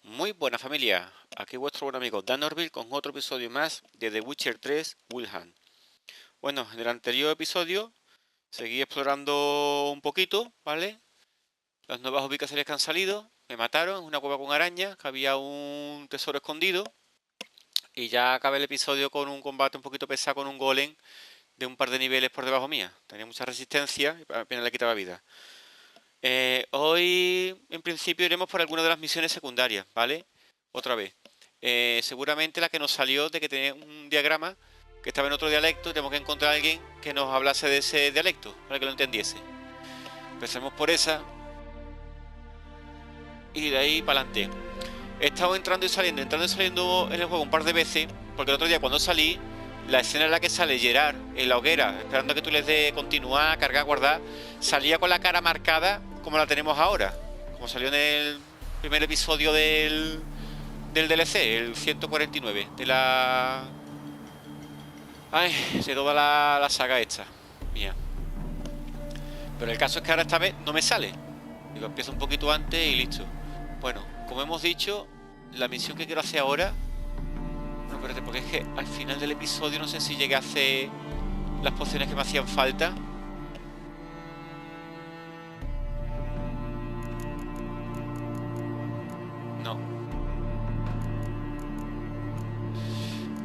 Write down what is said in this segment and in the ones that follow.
Muy buena familia, aquí vuestro buen amigo DANORTVIL con otro episodio más de The Witcher 3 Wild Hunt. Bueno, en el anterior episodio seguí explorando un poquito, ¿vale? Las nuevas ubicaciones que han salido, me mataron en una cueva con arañas, que había un tesoro escondido. Y ya acabé el episodio con un combate un poquito pesado con un golem de un par de niveles por debajo mía. Tenía mucha resistencia y apenas le quitaba vida. Hoy en principio iremos por alguna de las misiones secundarias, ¿vale? Otra vez. Seguramente la que nos salió de que tenía un diagrama que estaba en otro dialecto y tenemos que encontrar a alguien que nos hablase de ese dialecto para que lo entendiese. Empecemos por esa y de ahí para adelante. He estado entrando y saliendo en el juego un par de veces, porque el otro día cuando salí, la escena en la que sale Gerard en la hoguera, esperando a que tú les des continuar, cargar, guardar, salía con la cara marcada como la tenemos ahora, como salió en el primer episodio del DLC, el 149, de la... Ay, de toda la saga esta, mía. Pero el caso es que ahora esta vez no me sale. Digo, empiezo un poquito antes y listo. Bueno, como hemos dicho, la misión que quiero hacer ahora... No, espérate, porque es que al final del episodio no sé si llegué a hacer las pociones que me hacían falta. No.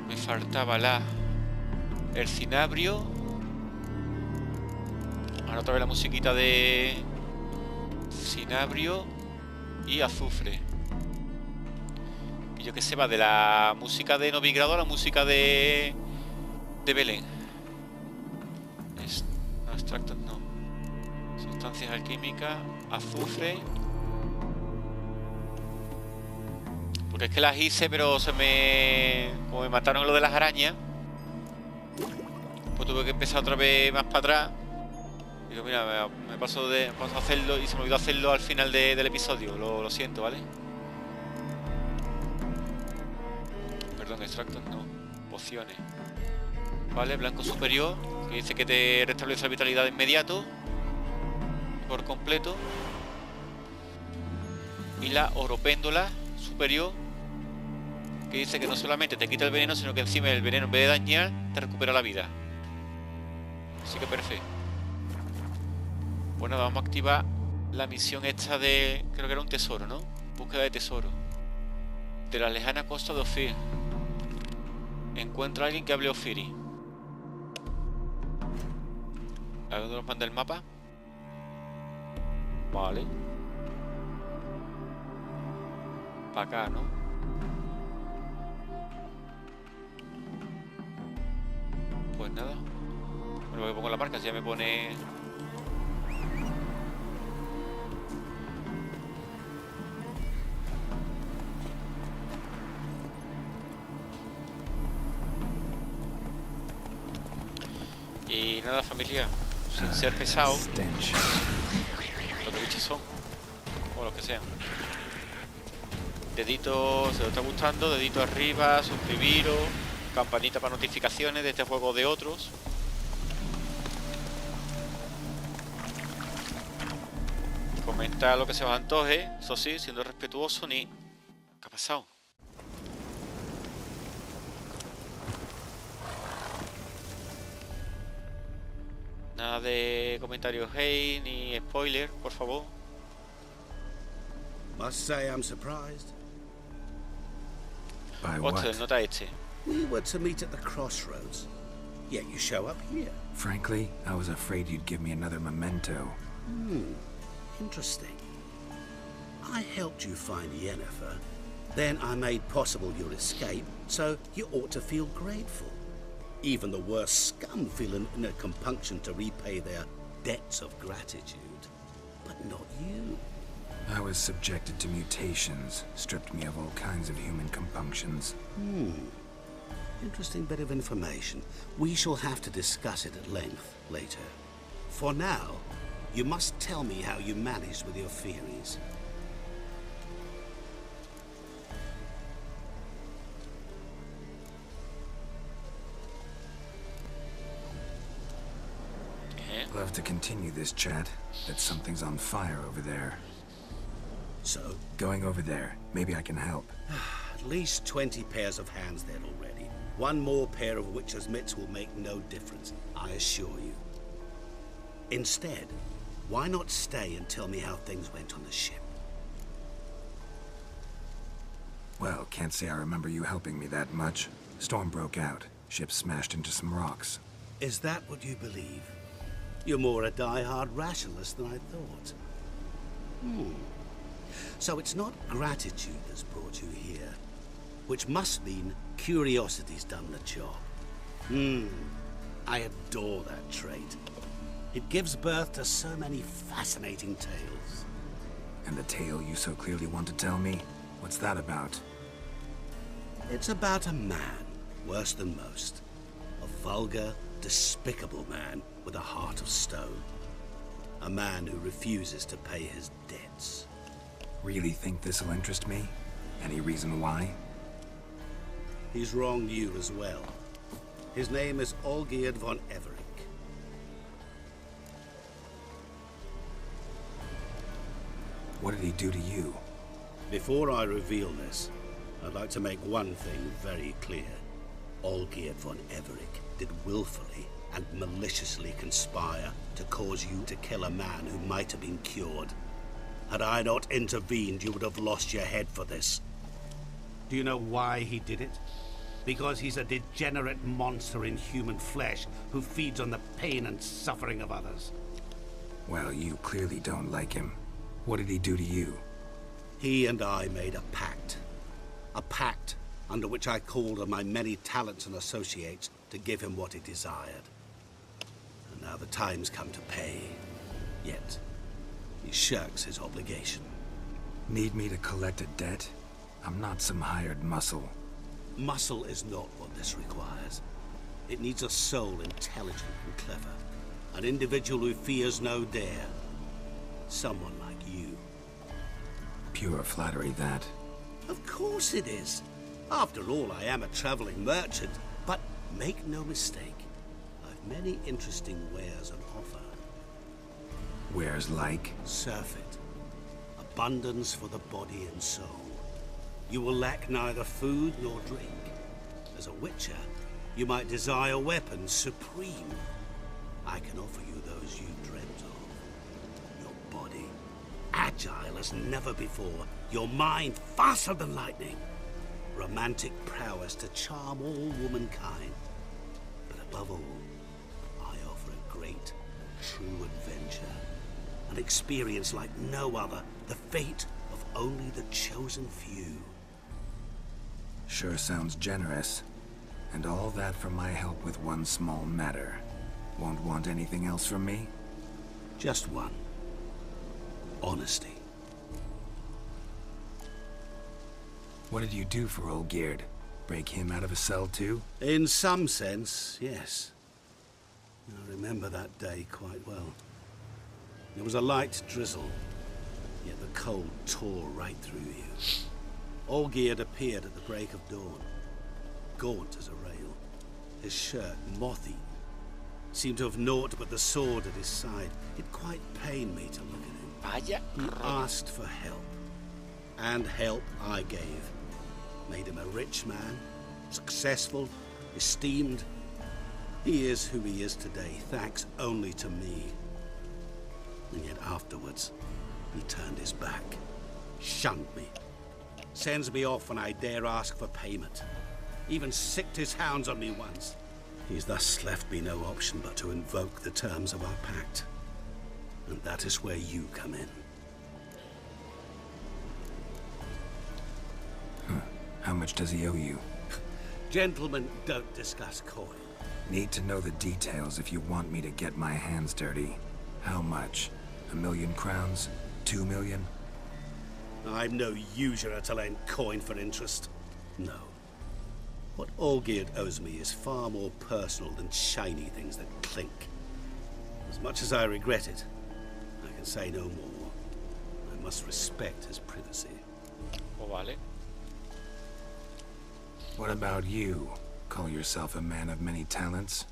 Me faltaba el cinabrio. Ahora otra vez la musiquita de cinabrio y azufre. Y yo que sé, va de la música de Novigrado a la música de Belén. No, extractos no. Sustancias alquímicas, azufre. Porque es que las hice, pero como me mataron lo de las arañas, pues tuve que empezar otra vez más para atrás. Digo, mira, me paso a hacerlo y se me olvidó hacerlo al final del episodio. Lo siento, ¿vale? Perdón, extractos no. Pociones. Vale, blanco superior, que dice que te restablece la vitalidad de inmediato. Por completo. Y la oropéndola superior, que dice que no solamente te quita el veneno, sino que encima el veneno, en vez de dañar, te recupera la vida. Así que perfecto. Bueno, vamos a activar la misión esta de... Creo que era un tesoro, ¿no? Búsqueda de tesoro. De la lejana costa de Ophir. Encuentra a alguien que hable Ophiri. ¿A dónde nos manda el mapa? Vale. Para acá, ¿no? Pues nada. Bueno, que pongo la marca, si ya me pone... Y nada, familia, sin ser pesado, lo que bichos son, o los que sean. Dedito, si os está gustando, dedito arriba, suscribiros, campanita para notificaciones de este juego o de otros. Comentar lo que se os antoje, eso sí, siendo respetuoso ni... ¿Qué ha pasado? Nada de comentarios hey ni spoiler, por favor. Must say I'm surprised. By what? Nota este. We were to meet at the crossroads, yet you show up here. Frankly, I was afraid you'd give me another memento. Interesting. I helped you find Yennefer. Then I made possible your escape, so you ought to feel grateful. Even the worst scum feel in a compunction to repay their debts of gratitude. But not you. I was subjected to mutations, stripped me of all kinds of human compunctions. Interesting bit of information. We shall have to discuss it at length later. For now, you must tell me how you managed with your theories. We'll have to continue this chat, that something's on fire over there. So? Going over there. Maybe I can help. At least 20 pairs of hands there already. One more pair of witcher's mitts will make no difference, I assure you. Instead, why not stay and tell me how things went on the ship? Well, can't say I remember you helping me that much. Storm broke out. Ship smashed into some rocks. Is that what you believe? You're more a die-hard rationalist than I thought. So it's not gratitude that's brought you here, which must mean curiosity's done the job. I adore that trait. It gives birth to so many fascinating tales. And the tale you so clearly want to tell me? What's that about? It's about a man, worse than most. A vulgar, despicable man with a heart of stone. A man who refuses to pay his debts. Really think this'll interest me? Any reason why? He's wronged you as well. His name is Olgierd von Everec. What did he do to you? Before I reveal this, I'd like to make one thing very clear. Olgierd von Everec did willfully and maliciously conspire to cause you to kill a man who might have been cured. Had I not intervened, you would have lost your head for this. Do you know why he did it? Because he's a degenerate monster in human flesh who feeds on the pain and suffering of others. Well, you clearly don't like him. What did he do to you? He and I made a pact. A pact under which I called on my many talents and associates to give him what he desired. And now the time's come to pay. Yet, he shirks his obligation. Need me to collect a debt? I'm not some hired muscle. Muscle is not what this requires. It needs a soul intelligent and clever. An individual who fears no dare. Someone like you. Pure flattery, that. Of course it is. After all, I am a traveling merchant. But make no mistake, I've many interesting wares on offer. Wares like? Surfeit. Abundance for the body and soul. You will lack neither food nor drink. As a witcher, you might desire weapons supreme. I can offer you those you dreamt of. Your body, agile as never before. Your mind, faster than lightning. Romantic prowess to charm all womankind. But above all, I offer a great, true adventure. An experience like no other. The fate of only the chosen few. Sure sounds generous. And all that for my help with one small matter. Won't want anything else from me? Just one. Honesty. What did you do for Olgierd? Break him out of a cell too? In some sense, yes. I remember that day quite well. There was a light drizzle, yet the cold tore right through you. Olgierd appeared at the break of dawn, gaunt as a rail, his shirt moth-eaten. Seemed to have naught but the sword at his side. It quite pained me to look at him. He asked for help, and help I gave. Made him a rich man, successful, esteemed. He is who he is today, thanks only to me. And yet afterwards, he turned his back, shunned me, sends me off when I dare ask for payment. Even sicked his hounds on me once. He's thus left me no option but to invoke the terms of our pact. And that is where you come in. How much does he owe you? Gentlemen don't discuss coin. Need to know the details if you want me to get my hands dirty. How much? 1,000,000 crowns? 2 million? I'm no usurer to lend coin for interest. No. What Olgierd owes me is far more personal than shiny things that clink. As much as I regret it, I can say no more. I must respect his privacy. Oh, vale. What about you? Call yourself a man of many talents?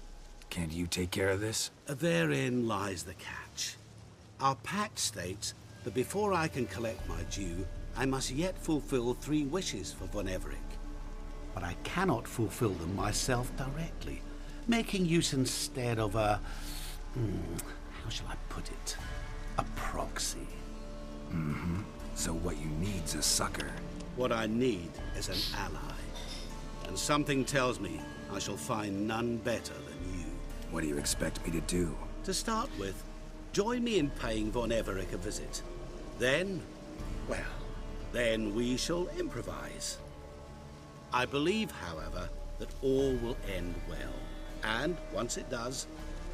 Can't you take care of this? Therein lies the catch. Our pact states But before I can collect my due, I must yet fulfill 3 wishes for Von Everec. But I cannot fulfill them myself directly, making use instead of a... how shall I put it? A proxy. So what you need's a sucker. What I need is an ally. And something tells me I shall find none better than you. What do you expect me to do? To start with, join me in paying Von Everec a visit. Then, well, then we shall improvise. I believe, however, that all will end well. And once it does,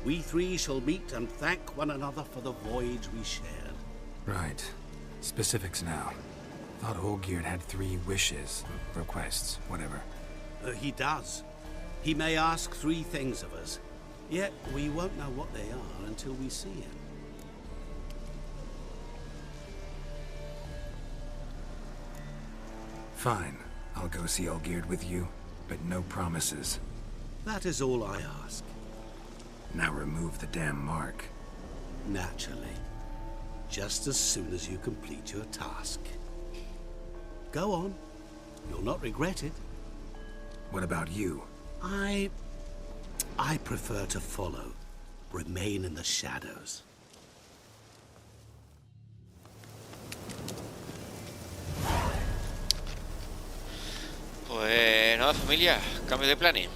we 3 shall meet and thank one another for the voyage we shared. Right. Specifics now. Thought Olgierd had 3 wishes, requests, whatever. He does. He may ask 3 things of us, yet we won't know what they are until we see him. Fine. I'll go see Olgierd with you, but no promises. That is all I ask. Now remove the damn mark. Naturally. Just as soon as you complete your task. Go on. You'll not regret it. What about you? I prefer to follow. Remain in the shadows. Pues nada, familia, cambio de planes.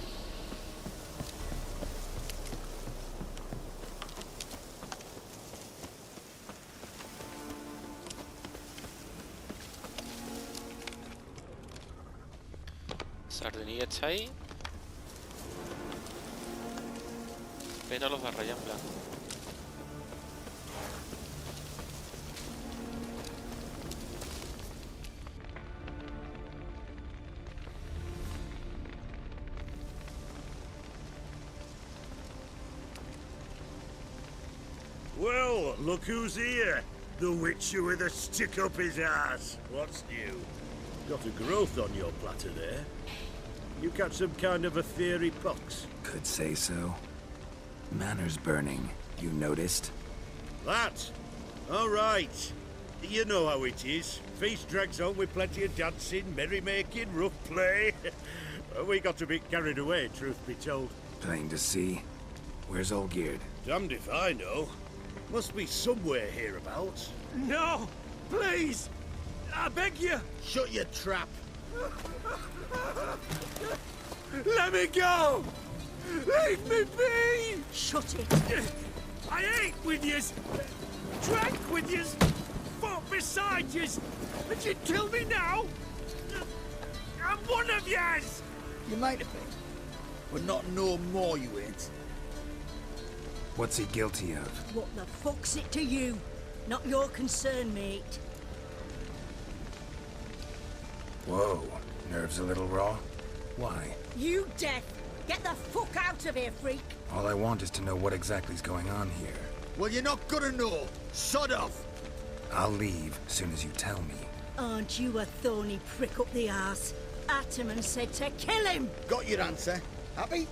Sardinilla está ahí. Pétalos de raya en blanco. Well, look who's here. The Witcher with a stick up his ass. What's new? Got a growth on your platter there. You catch some kind of a theory pox? Could say so. Manor's burning. You noticed? That? All right. You know how it is. Feast drags on with plenty of dancing, merrymaking, rough play. We got a bit carried away, truth be told. Plain to see. Where's Olgierd? Damned if I know. Must be somewhere hereabouts. No! Please! I beg you! Shut your trap. Let me go! Leave me be! Shut it! I ate with yous, drank with yous, fought beside yous, and you kill me now? I'm one of yous! You might have been, but not no more you ain't. What's he guilty of? What the fuck's it to you? Not your concern, mate. Whoa. Nerves a little raw? Why? You deaf! Get the fuck out of here, freak! All I want is to know what exactly's going on here. Well, you're not gonna know. Sod off. I'll leave as soon as you tell me. Aren't you a thorny prick up the arse? Ataman said to kill him! Got your answer. Happy?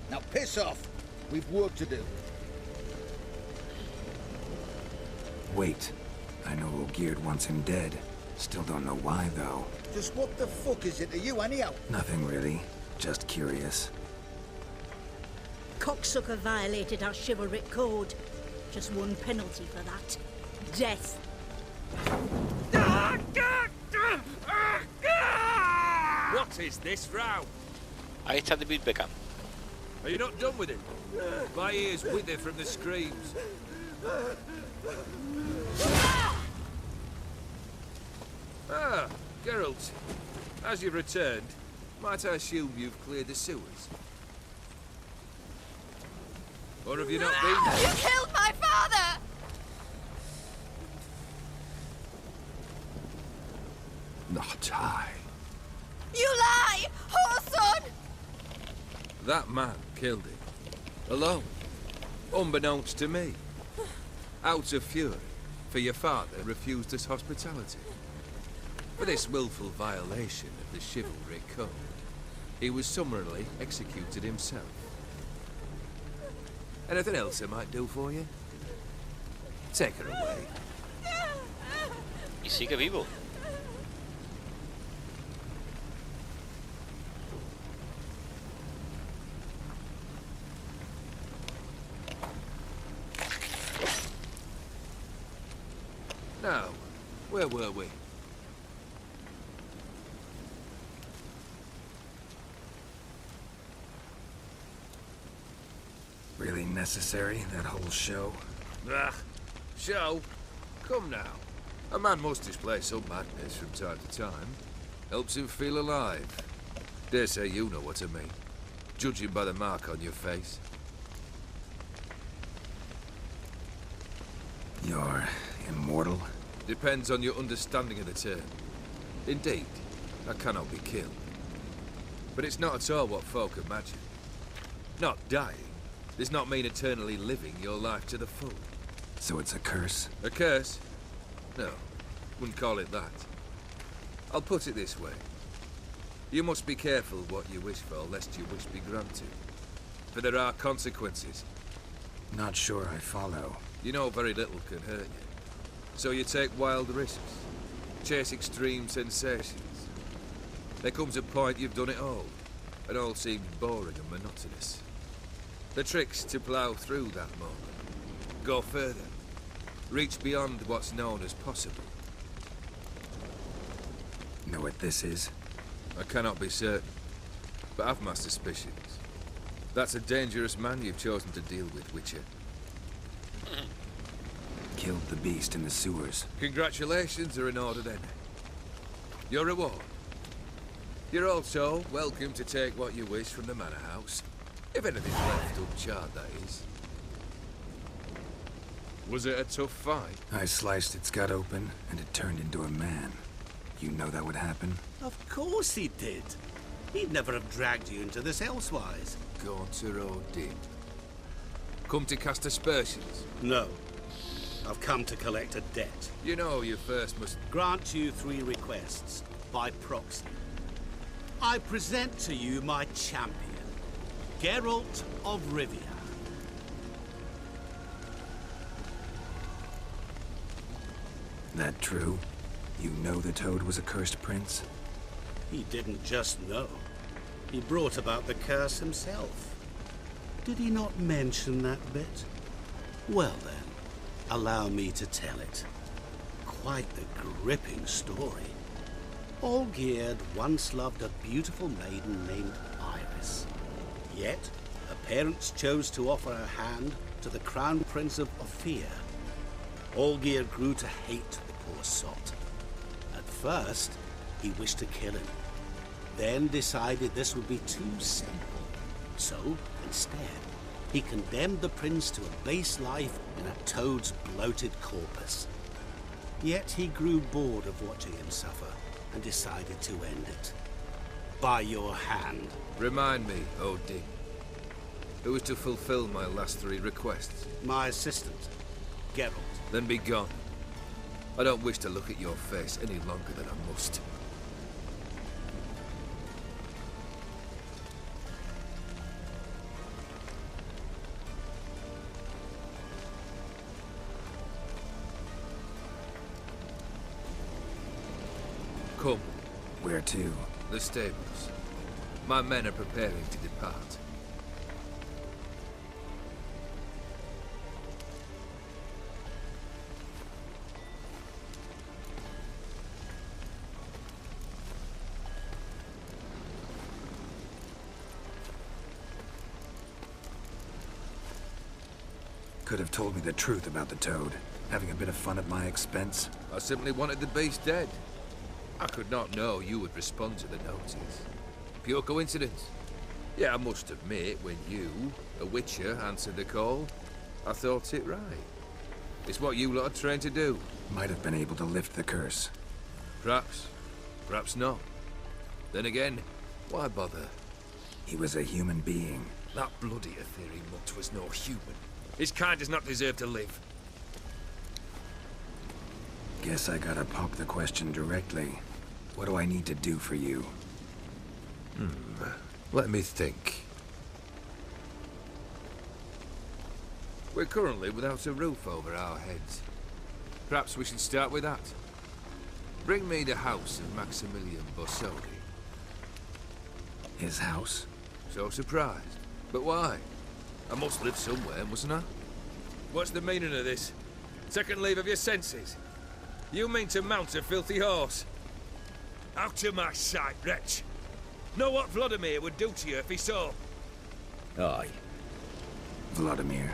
Now piss off. We've work to do. Wait. I know Olgierd wants him dead. Still don't know why, though. Just what the fuck is it to you, anyhow? Nothing really. Just curious. Cocksucker violated our chivalric code. Just one penalty for that. Death. What is this row? Ahí está David Beckham. Are you not done with it? My ears wither from the screams. Ah, Geralt. As you've returned, might I assume you've cleared the sewers? Or have you not been there? You killed my father! Not I. You lie! Whoreson! That man killed him. Alone. Unbeknownst to me. Out of fury, for your father refused us hospitality. For this willful violation of the chivalry code, he was summarily executed himself. Anything else I might do for you? Take her away. Y sigue vivo. Now, where were we? Really necessary, that whole show? Ah, show? Come now. A man must display some madness from time to time. Helps him feel alive. Dare say you know what I mean. Judging by the mark on your face. You're immortal? Depends on your understanding of the term. Indeed, I cannot be killed. But it's not at all what folk imagine. Not dying does not mean eternally living your life to the full. So it's a curse? A curse? No, wouldn't call it that. I'll put it this way. You must be careful what you wish for, lest your wish be granted. For there are consequences. Not sure I follow. You know very little can hurt you. So you take wild risks. Chase extreme sensations. There comes a point you've done it all. And all seems boring and monotonous. The trick's to plough through that moment. Go further. Reach beyond what's known as possible. Know what this is? I cannot be certain, but I've my suspicions. That's a dangerous man you've chosen to deal with, Witcher. Killed the beast in the sewers. Congratulations are in order then. Your reward. You're also welcome to take what you wish from the manor house. If anything's left uncharred, that is. Was it a tough fight? I sliced its gut open, and it turned into a man. You know that would happen? Of course he did. He'd never have dragged you into this elsewise. Gaunter did. Come to cast aspersions? No. I've come to collect a debt. You know you first must... Grant you 3 requests, by proxy. I present to you my champion, Geralt of Rivia. That true? You know the Toad was a cursed prince? He didn't just know. He brought about the curse himself. Did he not mention that bit? Well then, allow me to tell it. Quite the gripping story. Olgierd once loved a beautiful maiden named Iris. Yet, her parents chose to offer her hand to the Crown Prince of Ophir. Olgierd grew to hate the poor sot. At first, he wished to kill him. Then decided this would be too simple. So, instead, he condemned the prince to a base life in a toad's bloated corpus. Yet he grew bored of watching him suffer and decided to end it. By your hand. Remind me, Odin. Who is to fulfill my last 3 requests? My assistant, Geralt. Then be gone. I don't wish to look at your face any longer than I must. Come. Where to? The stables. My men are preparing to depart. Could have told me the truth about the Toad. Having a bit of fun at my expense. I simply wanted the beast dead. I could not know you would respond to the notice. Pure coincidence. Yeah, I must admit, when you, a Witcher, answered the call, I thought it right. It's what you lot are trained to do. Might have been able to lift the curse. Perhaps. Perhaps not. Then again, why bother? He was a human being. That bloody Aetheri mutt was no human. His kind does not deserve to live. Guess I gotta pop the question directly. What do I need to do for you? Let me think. We're currently without a roof over our heads. Perhaps we should start with that. Bring me the house of Maximilian Borsodi. His house? So surprised. But why? I must live somewhere, mustn't I? What's the meaning of this? Second leave of your senses? You mean to mount a filthy horse? Out of my sight, wretch! Know what Vladimir would do to you if he saw? Aye. Vladimir.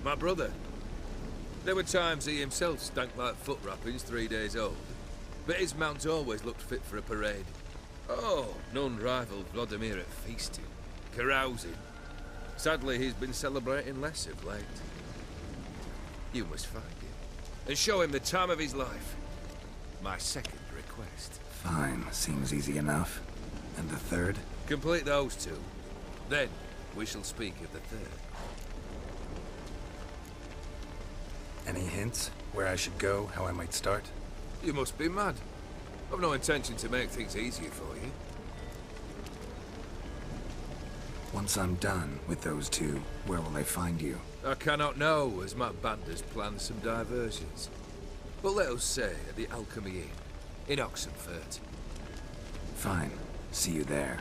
My brother. There were times he himself stank like foot wrappings 3 days old. But his mount always looked fit for a parade. Oh, none rivaled Vladimir at feasting, carousing. Sadly, he's been celebrating less of late. You must find him, and show him the time of his life. My second request. Fine, seems easy enough. And the third? Complete those two. Then, we shall speak of the third. Any hints? Where I should go, how I might start? You must be mad. I've no intention to make things easier for you. Once I'm done with those two, where will I find you? I cannot know, as my band has planned some diversions. But let us say at the Alchemy Inn, in Oxenfurt. Fine. See you there.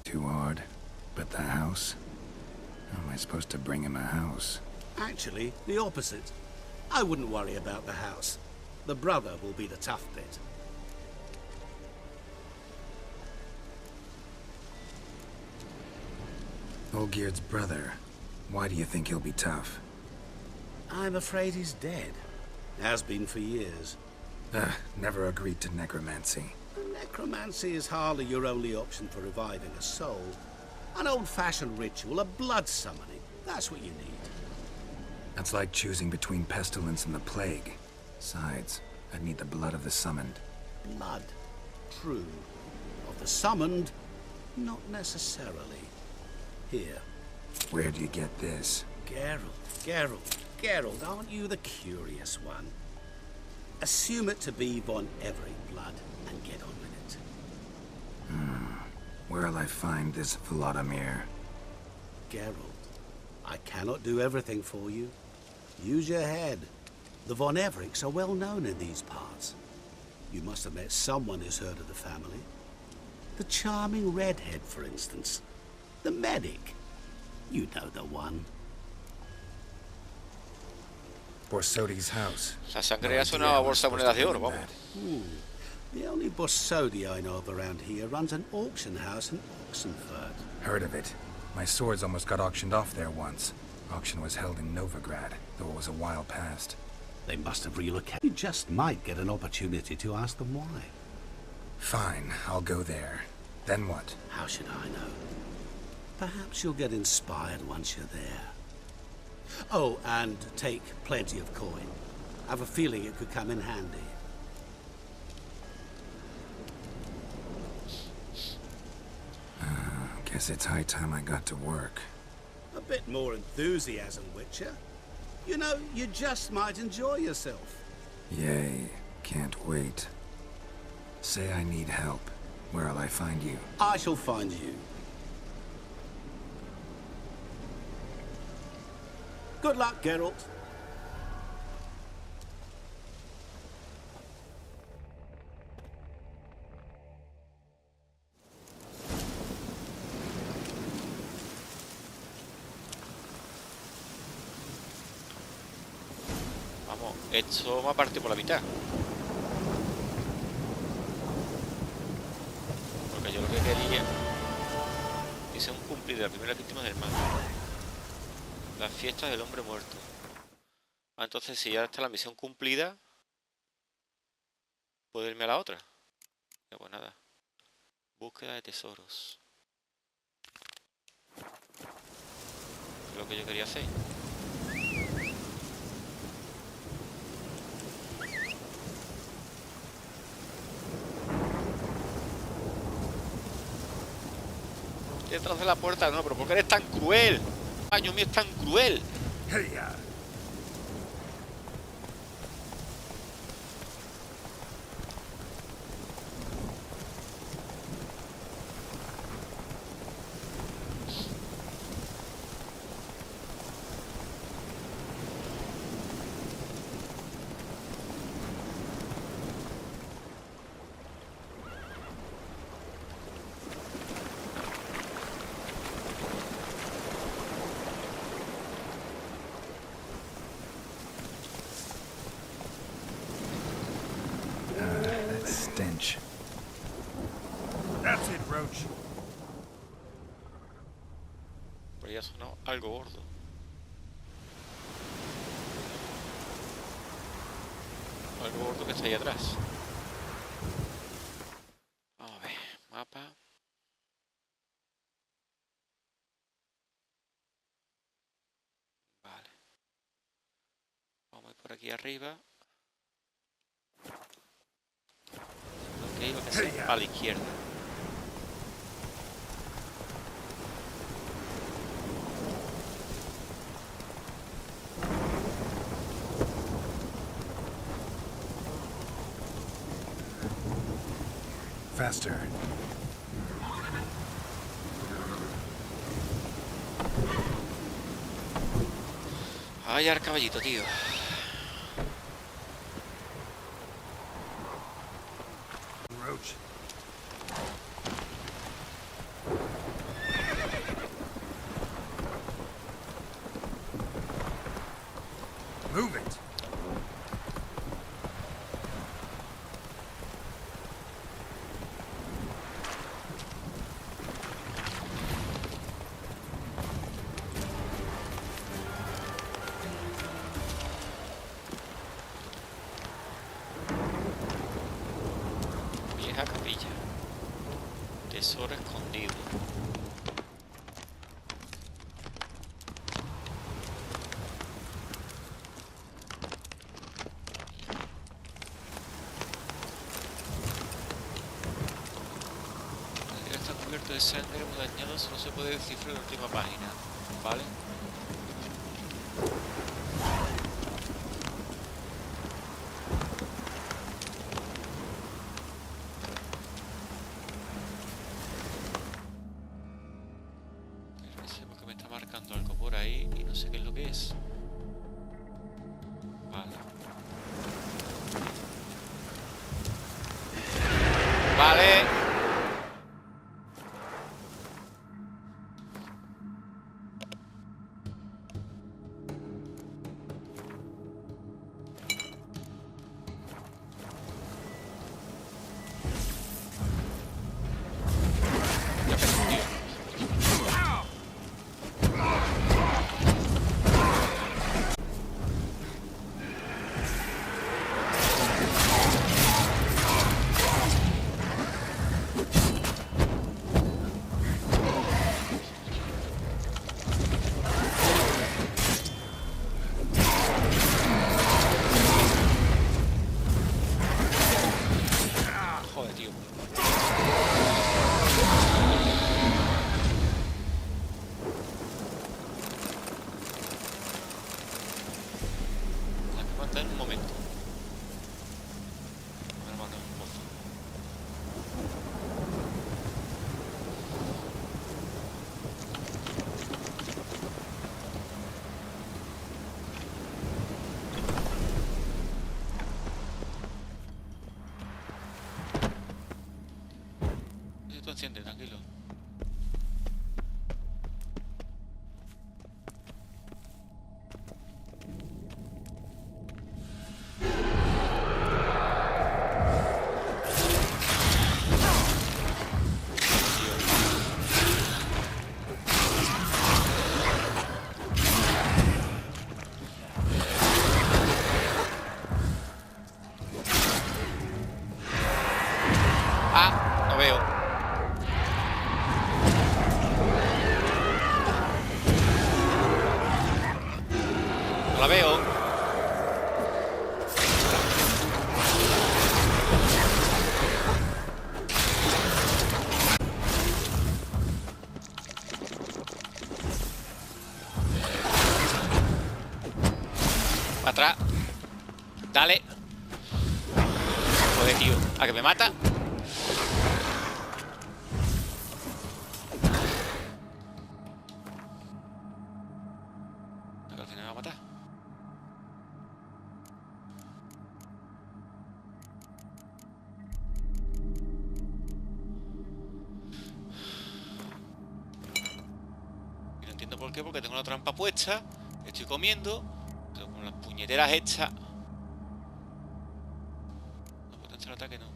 Too hard. But the house? How am I supposed to bring him a house? Actually, the opposite. I wouldn't worry about the house. The brother will be the tough bit. Olgierd's brother. Why do you think he'll be tough? I'm afraid he's dead. Has been for years. Never agreed to necromancy. Necromancy is hardly your only option for reviving a soul. An old-fashioned ritual, a blood summoning. That's what you need. That's like choosing between pestilence and the plague. Besides, I'd need the blood of the summoned. Blood. True. Of the summoned, not necessarily. Here. Where do you get this? Geralt, aren't you the curious one? Assume it to be Von Everett blood and get on with it. Where'll I find this Vladimir? Geralt, I cannot do everything for you. Use your head. The Von Evericks are well known in these parts. You must have met someone who's heard of the family. The charming redhead, for instance. The medic. You know the one. Borsodi's house. La sangre sonaba a bolsa de monedas de oro, vamos. The only Borsodi I know of around here runs an auction house in Oxenfurt. Heard of it. My swords almost got auctioned off there once. Auction was held in Novigrad, though it was a while past. They must have relocated. You just might get an opportunity to ask them why. Fine, I'll go there. Then what? How should I know? Perhaps you'll get inspired once you're there. Oh, and take plenty of coin. I have a feeling it could come in handy. Guess it's high time I got to work. A bit more enthusiasm, Witcher. You know, you just might enjoy yourself. Yay, can't wait. Say I need help. Where'll I find you? I shall find you. Good luck, Geralt. Vamos, esto me ha partido por la mitad. Porque yo lo que quería... Misión cumplida, la primera víctima del mal. Las fiestas del hombre muerto. Ah, entonces si ya está la misión cumplida, puedo irme a la otra. Ya, pues nada. Búsqueda de tesoros. Es lo que yo quería hacer. Detrás de la puerta, no, pero ¿por qué eres tan cruel? Año mío es tan cruel. range. That's it, Roach. Pero ya sonó algo gordo. Algo gordo que está ahí atrás. Vamos a ver, mapa. Vale. Vamos a ir por aquí arriba. Ok, lo que sea, a la izquierda. Faster. Ay, al caballito, tío. Roach. Move it. Vieja capilla. Tesoro escondido. El libro está cubierto de sangre muy dañado, solo se puede descifrar la última página. ¿Vale? Pero no sé por qué me está marcando algo por ahí y no sé qué es lo que es. Vale. Vale. Ya ves, tío. Joder, tío. La que mata en un momento. Me la manda en un pozo. Esto enciende, tranquilo. Ah, no veo. No la veo. Para atrás. Dale. Joder, tío. ¿A que me mata? ¿A que al final me va a matar? Y no entiendo por qué, porque tengo una trampa puesta. Estoy comiendo. Pero con las puñeteras hechas. No potencia el ataque, no.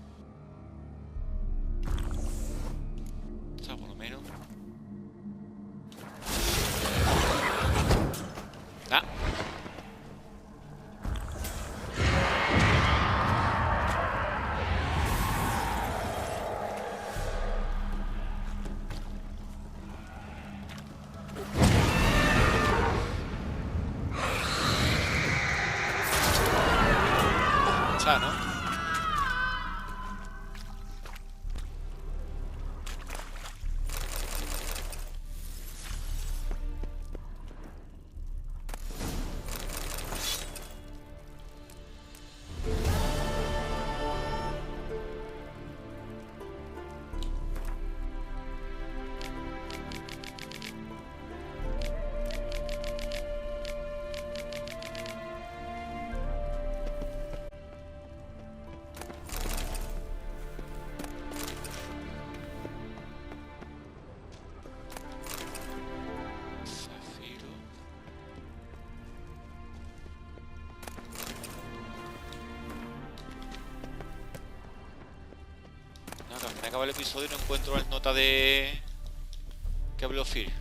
Ah. Está, ¿no? Me acaba el episodio y no encuentro las notas de... que habló Phil.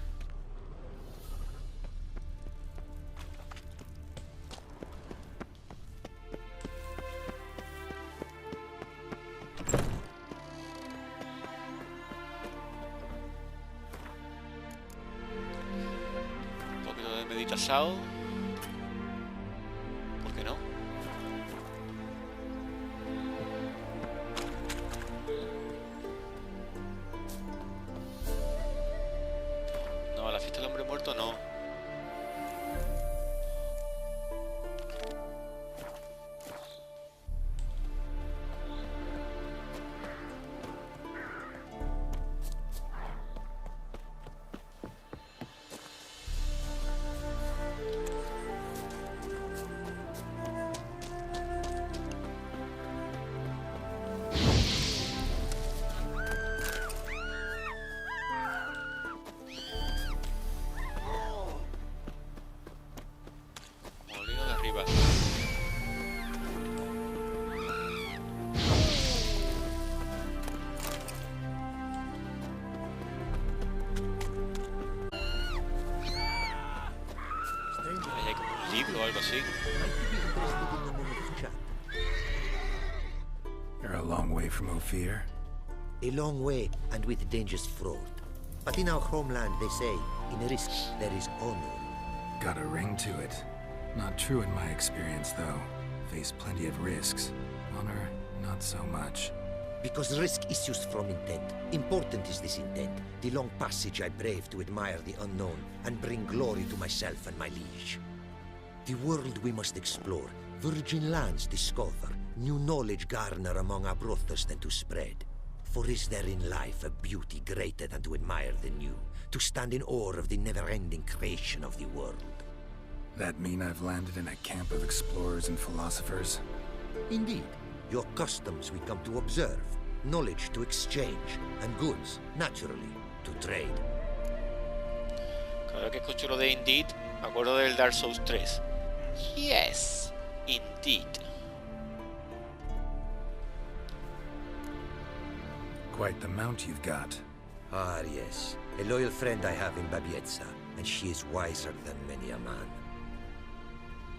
Un poquito de meditación. ¿Por qué no? La fiesta del hombre muerto no. O algo así. You're a long way from Ophir. A long way, and with dangers fraught. But in our homeland, they say, in risk there is honor. Got a ring to it. Not true in my experience, though. Face plenty of risks. Honor, not so much. Because risk issues from intent. Important is this intent. The long passage I brave to admire the unknown, and bring glory to myself and my liege. The world we must explore, virgin lands discover, new knowledge garner among our brothers than to spread. For is there in life a beauty greater than to admire the new, to stand in awe of the never-ending creation of the world? That mean I've landed in a camp of explorers and philosophers? Indeed. Your customs we come to observe, knowledge to exchange, and goods, naturally, to trade. Cada vez que escucho lo de Indeed, me acuerdo del Dark Souls 3. Yes, indeed. Quite the mount you've got. Ah, yes. A loyal friend I have in Babietza, and she is wiser than many a man.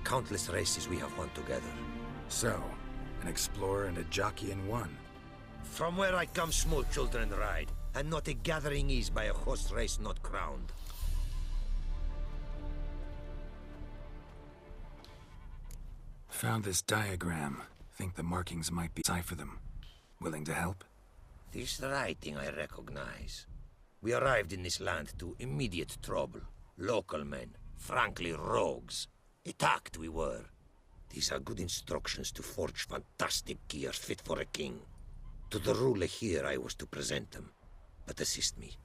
Countless races we have won together. So, an explorer and a jockey in one. From where I come, small children ride, and not a gathering is by a horse race not crowned. Found this diagram. Think the markings might decipher them. Willing to help? This writing I recognize. We arrived in this land to immediate trouble. Local men, frankly rogues. Attacked we were. These are good instructions to forge fantastic gear fit for a king. To the ruler here I was to present them. But assist me.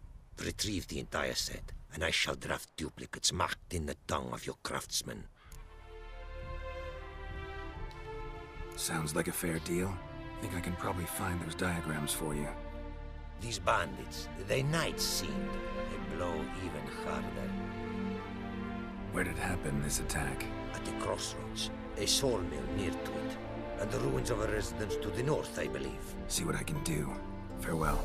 Retrieve the entire set, and I shall draft duplicates marked in the tongue of your craftsmen. Sounds like a fair deal. Think I can probably find those diagrams for you. These bandits, they knights seemed. They blow even harder. Where did it happen, this attack? At the crossroads. A sawmill near to it. And the ruins of a residence to the north, I believe. See what I can do. Farewell.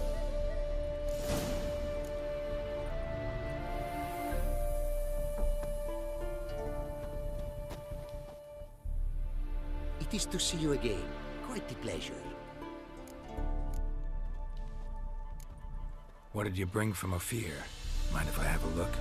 it is to see you again. Quite the pleasure. What did you bring from Ophir? Mind if I have a look?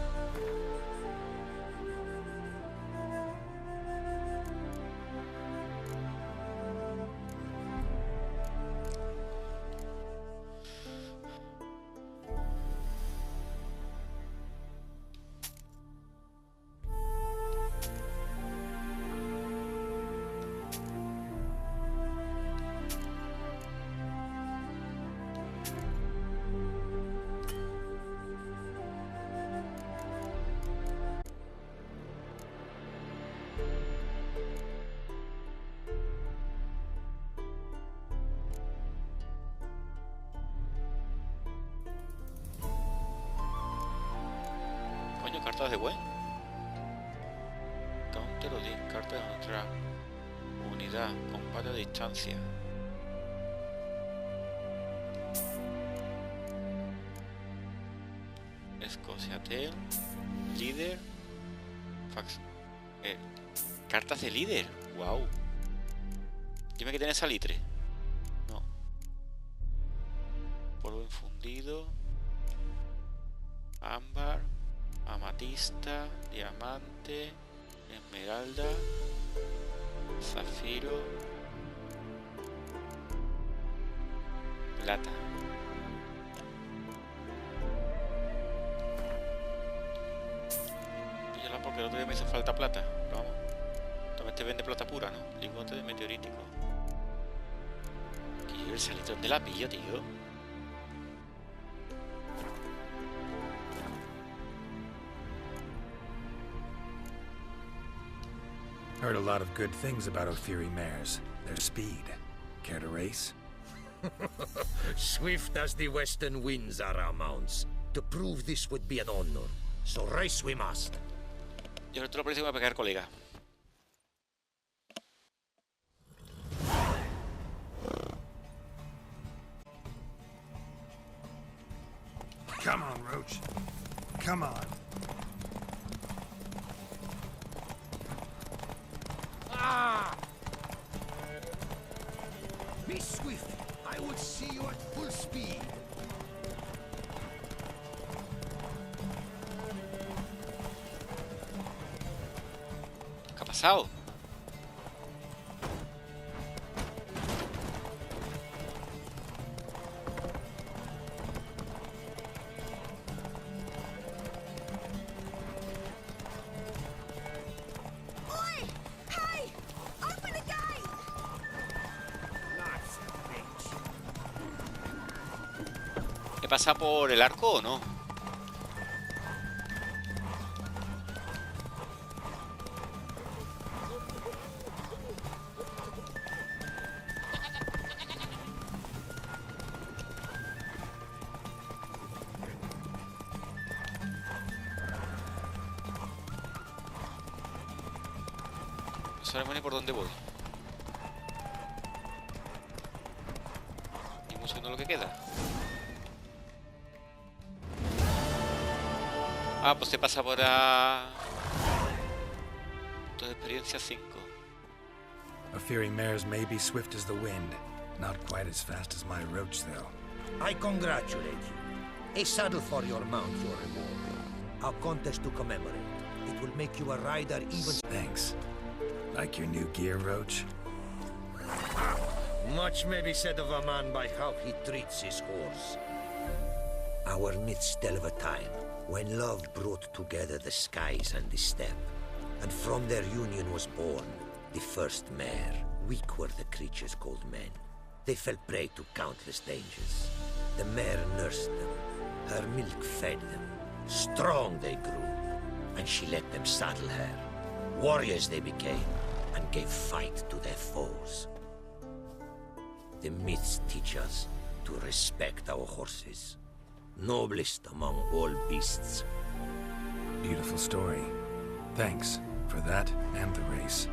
Cartas de buen. Counter o Dean, cartas de nuestra unidad, combate a distancia. Escocia Tel, líder, fax. Cartas de líder, wow. Dime que tiene salitre. No. Polvo infundido. Ámbar. Amatista, diamante, esmeralda, zafiro, plata. Píllala porque el otro día me hizo falta plata. Pero vamos, también te vende plata pura, ¿no? Lingote de meteorítico. ¿Qué el salitrón de la pillo, tío? Heard a lot of good things about Ophiri mares. Their speed. Care to race? Swift as the western winds are our mounts. To prove this would be an honor. So race we must. Yo no te lo parece que voy a pegar, colega. Come on, Roach. Come on. Be swift. I would see you at full speed. ¿Qué ha pasado? ¿Pasa por el arco o no? No sabemos ni por dónde voy. Y un segundo lo que queda. Ah, pues te pasa por a... Tu experiencia 5. Ophiri mares may be swift as the wind. Not quite as fast as my Roach, though. I congratulate you. A saddle for your mount, your reward. A contest to commemorate. It will make you a rider even... Thanks. Like your new gear, Roach? Much may be said of a man by how he treats his horse. Our myths tell of a time when love brought together the skies and the steppe, and from their union was born the first mare. Weak were the creatures called men. They fell prey to countless dangers. The mare nursed them, her milk fed them. Strong they grew, and she let them saddle her. Warriors they became, and gave fight to their foes. The myths teach us to respect our horses. Noblest among all beasts. Beautiful story. Thanks for that and the race.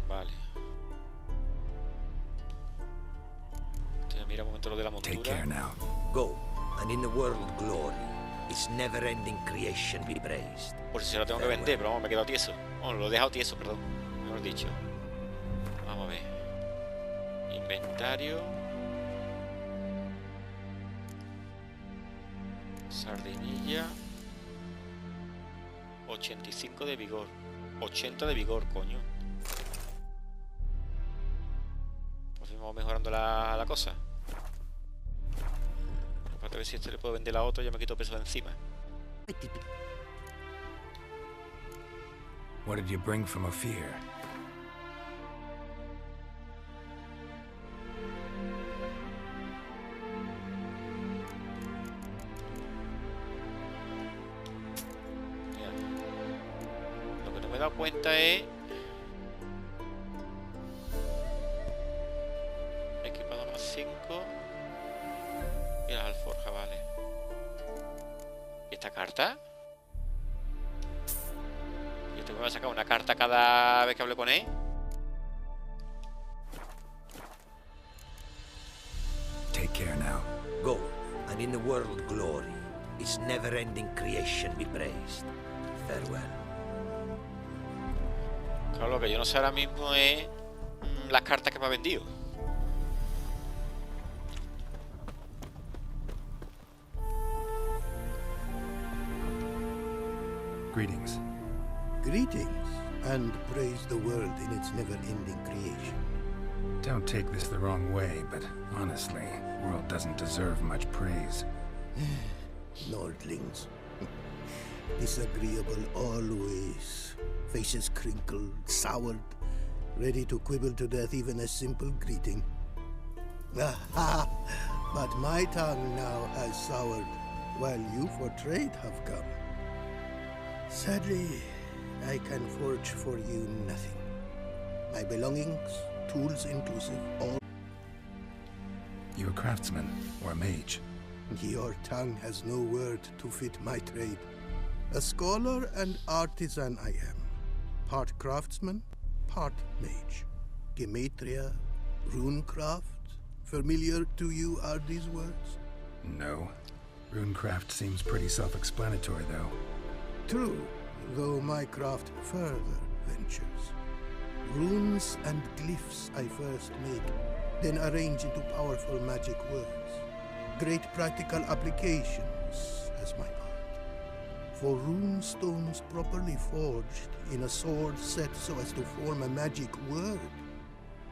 Vale. Tanto lo de la Take montura. care now. Go, and in the world glory, its never-ending creation be praised. Por si se lo tengo que vender, pero vamos, me he quedado tieso. Bueno, lo he dejado tieso, perdón. Mejor dicho. Vamos a ver. Inventario. Sardinilla. 85 de vigor. 80 de vigor, coño. Por fin vamos mejorando la cosa. Para ver si este le puedo vender la otra, ya me quito peso de encima. What did you bring from Ophir? Mira. Lo que no me he dado cuenta es... Equipado más 5. Y las alforjas, vale. ¿Y esta carta? Yo tengo que sacar una carta cada vez que hable con él. Take care now. Go, and in the world glory, its never-ending creation be praised. Farewell. Claro, lo que yo no sé ahora mismo es las cartas que me ha vendido. Greetings. Greetings, and praise the world in its never-ending creation. Don't take this the wrong way, but honestly, the world doesn't deserve much praise. Nordlings. Disagreeable always. Faces crinkled, soured, ready to quibble to death even a simple greeting. Aha! But my tongue now has soured, while you for trade have come. Sadly, I can forge for you nothing. My belongings, tools inclusive, all... You a craftsman or a mage? Your tongue has no word to fit my trade. A scholar and artisan I am. Part craftsman, part mage. Gematria, runecraft. Familiar to you are these words? No. Runecraft seems pretty self-explanatory, though. True, though my craft further ventures. Runes and glyphs I first make, then arrange into powerful magic words. Great practical applications as my art. For rune stones properly forged in a sword set so as to form a magic word.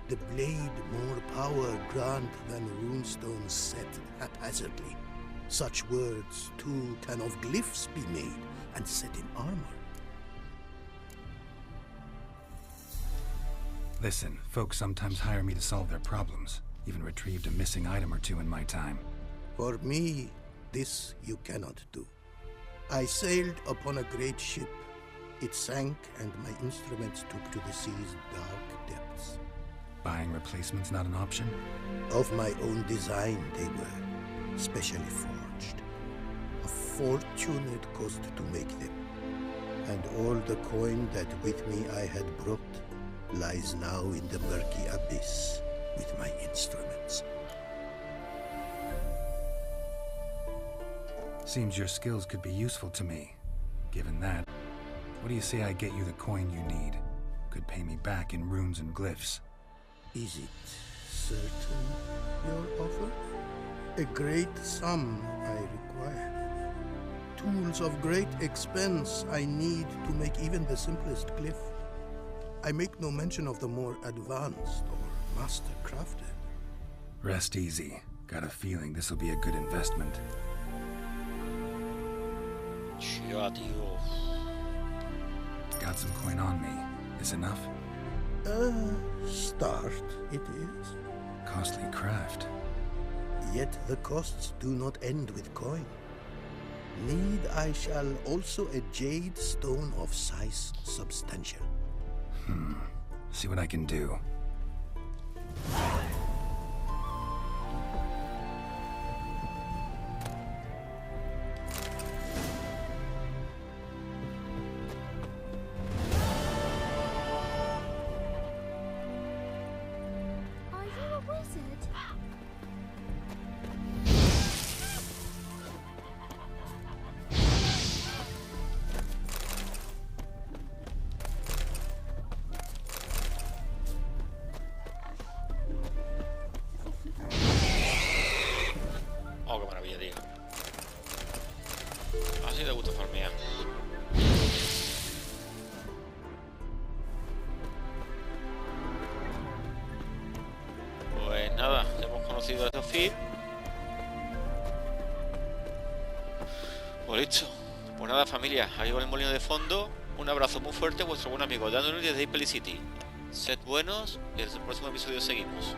The blade more power grant than rune stones set haphazardly. Such words too can of glyphs be made and set in armor. Listen, folks sometimes hire me to solve their problems. Even retrieved a missing item or two in my time. For me, this you cannot do. I sailed upon a great ship. It sank and my instruments took to the sea's dark depths. Buying replacements not an option? Of my own design they were, specially forged. A fortune it cost to make them. And all the coin that with me I had brought lies now in the murky abyss with my instruments. Seems your skills could be useful to me. Given that, what do you say I get you the coin you need? Could pay me back in runes and glyphs. Is it certain, your offer? A great sum I require. Tools of great expense I need to make even the simplest glyph. I make no mention of the more advanced or master-crafted. Rest easy. Got a feeling this'll be a good investment. Ya, tío. Got some coin on me. Is enough? Start it is. Costly craft. Yet the costs do not end with coin. Need I shall also a jade stone of size substantial. See what I can do. Are you a wizard? sido DANORTVIL. Pues listo. Pues nada, familia, ahí va el molino de fondo. Un abrazo muy fuerte, vuestro buen amigo DANORTVIL desde Pelicity. Sed buenos y en el próximo episodio seguimos.